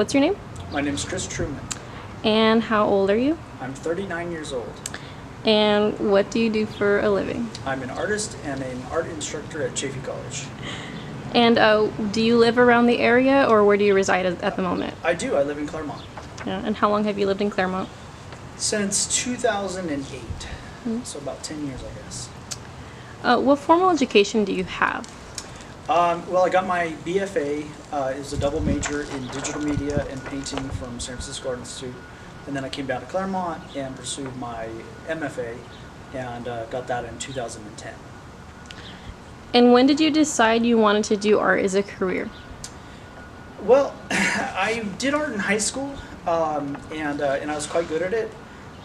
What's your name? My name's Chris Trueman. And how old are you? I'm 39 years old. And what do you do for a living? I'm an artist and an art instructor at Chaffey College. And do you live around the area, or where do you reside at the moment? I do. I live in Claremont. Yeah. And how long have you lived in Claremont? Since 2008. So about 10 years, I guess. What formal education do you have? Well, I got my BFA. It was a double major in digital media and painting from San Francisco Art Institute. And then I came down to Claremont and pursued my MFA and got that in 2010. And when did you decide you wanted to do art as a career? Well, I did art in high school, and I was quite good at it.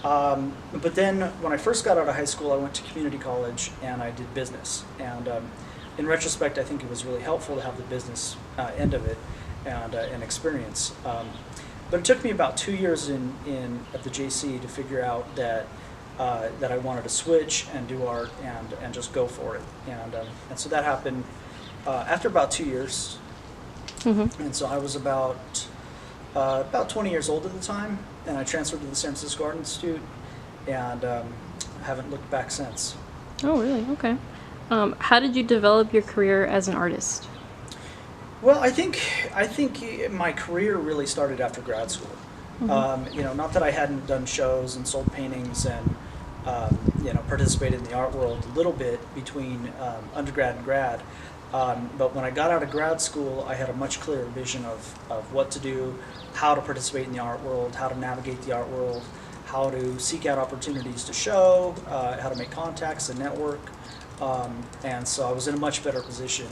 But then when I first got out of high school, I went to community college and I did business. And in retrospect, I think it was really helpful to have the business end of it and experience. But it took me about 2 years at the JC to figure out that I wanted to switch and do art and just go for it. And so that happened after about 2 years. Mm-hmm. And so I was about 20 years old at the time, and I transferred to the San Francisco Art Institute, and haven't looked back since. Oh, really? Okay. How did you develop your career as an artist? Well, I think my career really started after grad school. Mm-hmm. Not that I hadn't done shows and sold paintings and participated in the art world a little bit between undergrad and grad. But when I got out of grad school, I had a much clearer vision of what to do, how to participate in the art world, how to navigate the art world, how to seek out opportunities to show, how to make contacts and network. And so I was in a much better position.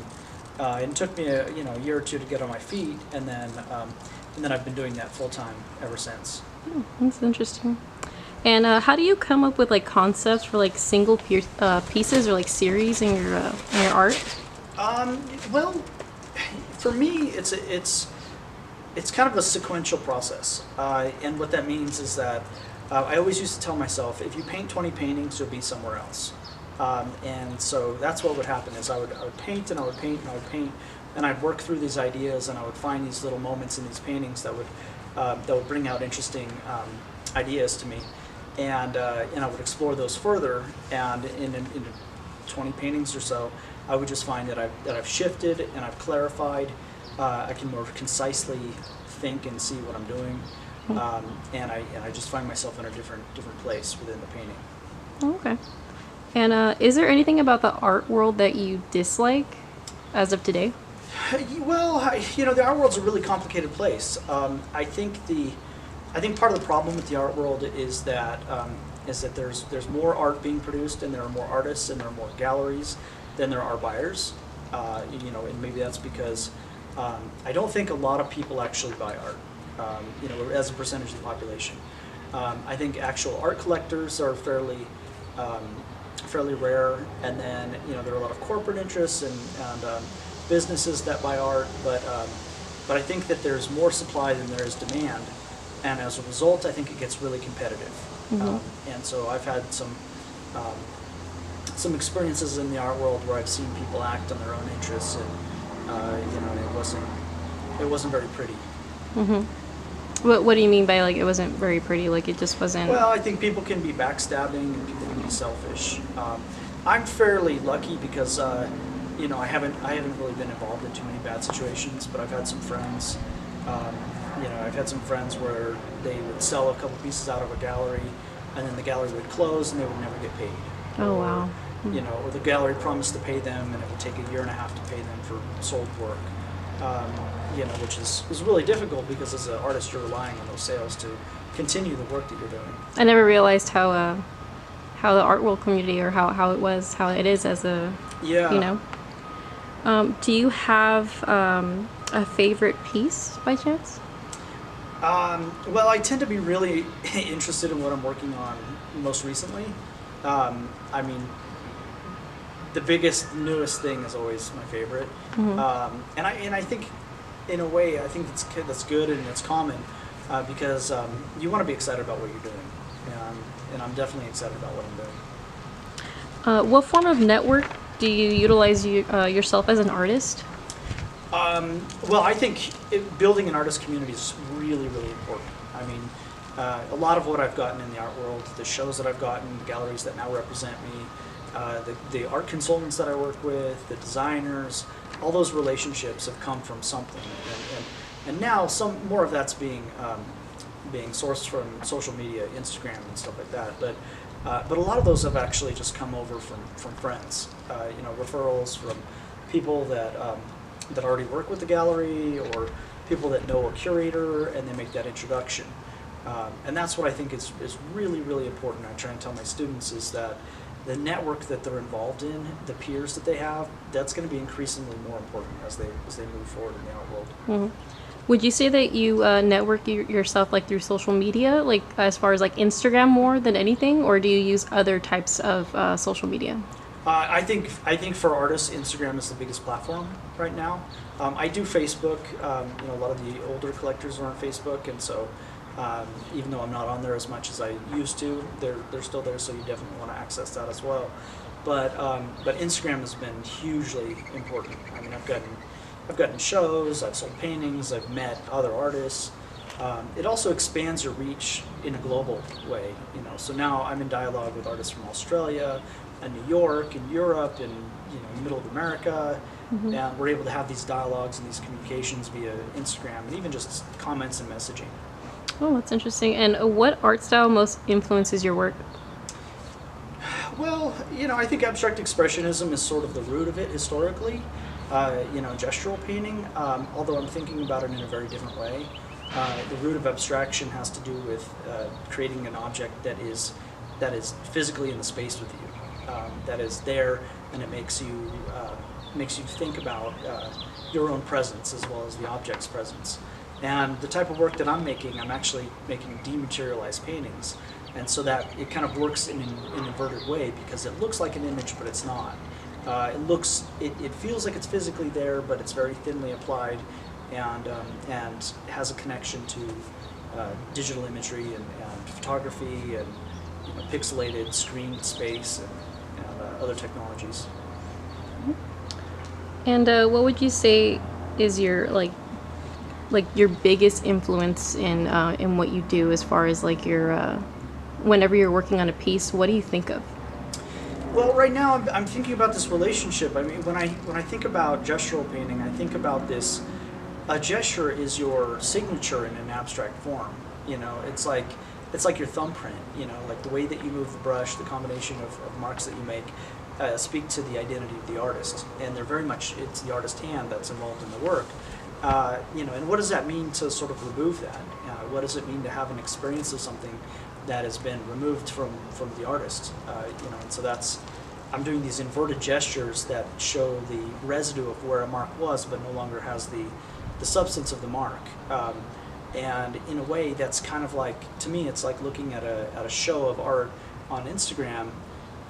It took me a year or two to get on my feet, and then I've been doing that full time ever since. Oh, that's interesting. And how do you come up with concepts for single pieces or series in your art? Well, for me, it's kind of a sequential process, and what that means is that I always used to tell myself, if you paint 20 paintings, you'll be somewhere else. And so that's what would happen is I would paint and I would paint and I would paint, and I'd work through these ideas, and I would find these little moments in these paintings that would bring out interesting ideas to me, and I would explore those further, and in 20 paintings or so, I would just find that I've shifted and I've clarified. I can more concisely think and see what I'm doing, and I just find myself in a different place within the painting. Okay. And is there anything about the art world that you dislike as of today? Well, the art world's a really complicated place. I think part of the problem with the art world is that there's more art being produced, and there are more artists, and there are more galleries than there are buyers. And maybe that's because I don't think a lot of people actually buy art. As a percentage of the population. I think actual art collectors are fairly rare, and then there are a lot of corporate interests and businesses that buy art, but I think that there's more supply than there is demand, and as a result, I think it gets really competitive. Mm-hmm. And so I've had some experiences in the art world where I've seen people act on their own interests, and it wasn't very pretty. Mm-hmm. What do you mean by it wasn't very pretty? It just wasn't. Well, I think people can be backstabbing and people can be selfish. I'm fairly lucky because I haven't really been involved in too many bad situations, but I've had some friends. I've had some friends where they would sell a couple pieces out of a gallery, and then the gallery would close and they would never get paid. Oh, wow. Or the gallery promised to pay them, and it would take a year and a half to pay them for sold work. Which is really difficult because as an artist you're relying on those sales to continue the work that you're doing. I never realized how the art world community, or how it is as a do you have a favorite piece by chance? Well, I tend to be really interested in what I'm working on most recently. The biggest, newest thing is always my favorite. Mm-hmm. And I think, in a way, I think that's good and it's common because you want to be excited about what you're doing, and I'm definitely excited about what I'm doing. What form of network do you utilize yourself as an artist? Well, I think building an artist community is really, really important. I mean, a lot of what I've gotten in the art world, the shows that I've gotten, the galleries that now represent me, the art consultants that I work with, the designers, all those relationships have come from something. And now some more of that's being sourced from social media, Instagram and stuff like that. But a lot of those have actually just come over from friends, referrals from people that already work with the gallery, or people that know a curator, and they make that introduction. And that's what I think is really, really important. I try and tell my students is that the network that they're involved in, the peers that they have, that's going to be increasingly more important as they move forward in the art world. Mm-hmm. Would you say that you network yourself like through social media, like as far as like Instagram more than anything, or do you use other types of social media? I think for artists, Instagram is the biggest platform right now. I do Facebook. A lot of the older collectors are on Facebook, and so even though I'm not on there as much as I used to, they're still there. So you definitely want to access that as well. But Instagram has been hugely important. I mean, I've gotten shows, I've sold paintings, I've met other artists. It also expands your reach in a global way. So now I'm in dialogue with artists from Australia, and New York, and Europe, and middle of America, Mm-hmm. and we're able to have these dialogues and these communications via Instagram, and even just comments and messaging. Oh, that's interesting. And what art style most influences your work? Well, I think abstract expressionism is sort of the root of it historically. Gestural painting, although I'm thinking about it in a very different way. The root of abstraction has to do with creating an object that is physically in the space with you, that is there, and it makes you think about your own presence as well as the object's presence. And the type of work that I'm actually making dematerialized paintings, and so that it kind of works in an inverted way, because it looks like an image, but it's not. It feels like it's physically there, but it's very thinly applied, and has a connection to digital imagery and photography and pixelated screen space and other technologies. And what would you say is your like your biggest influence in what you do, as far as like your whenever you're working on a piece? What do you think of? Well, right now I'm thinking about this relationship. I mean, when I think about gestural painting, I think about this. A gesture is your signature in an abstract form. It's like your thumbprint. Like the way that you move the brush, the combination of marks that you make speak to the identity of the artist, and they're very much, it's the artist's hand that's involved in the work. And what does that mean to sort of remove that? What does it mean to have an experience of something that has been removed from the artist? And so I'm doing these inverted gestures that show the residue of where a mark was, but no longer has the substance of the mark. And in a way, that's kind of like, to me, it's like looking at a show of art on Instagram.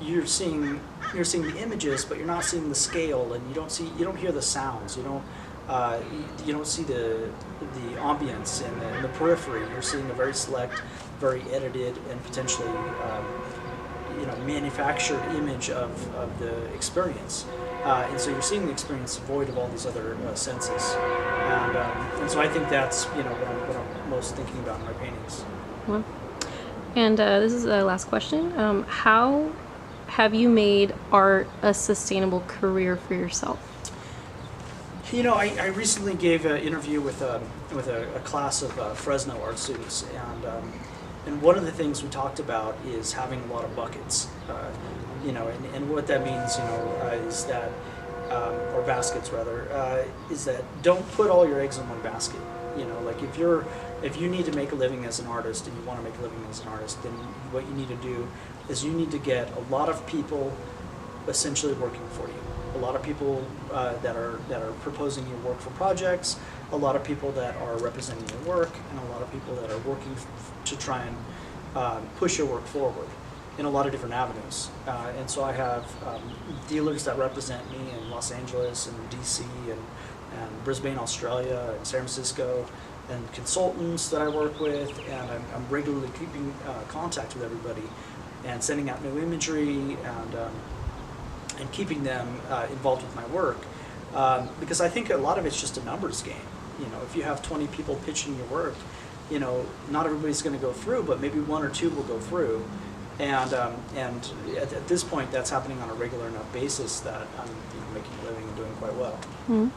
You're seeing the images, but you're not seeing the scale, and you don't hear the sounds. You don't see the ambience and the periphery. You're seeing a very select, very edited, and potentially manufactured image of the experience. And so you're seeing the experience void of all these other senses. And so I think that's what I'm most thinking about in my paintings. Well, and this is the last question. How have you made art a sustainable career for yourself? I recently gave an interview with a class of Fresno art students, and one of the things we talked about is having a lot of buckets, and what that means, is that, or baskets rather, is that don't put all your eggs in one basket. Like if you need to make a living as an artist, and you want to make a living as an artist, then what you need to do is you need to get a lot of people essentially working for you. A lot of people that are proposing your work for projects, a lot of people that are representing your work, and a lot of people that are working to try and push your work forward in a lot of different avenues. And so I have dealers that represent me in Los Angeles and DC and Brisbane, Australia, and San Francisco, and consultants that I work with, and I'm regularly keeping contact with everybody and sending out new imagery and keeping them involved with my work. Because I think a lot of it's just a numbers game. You know, if you have 20 people pitching your work, you know, not everybody's going to go through, but maybe one or two will go through. And at this point, that's happening on a regular enough basis that I'm, you know, making a living and doing quite well. Mm-hmm.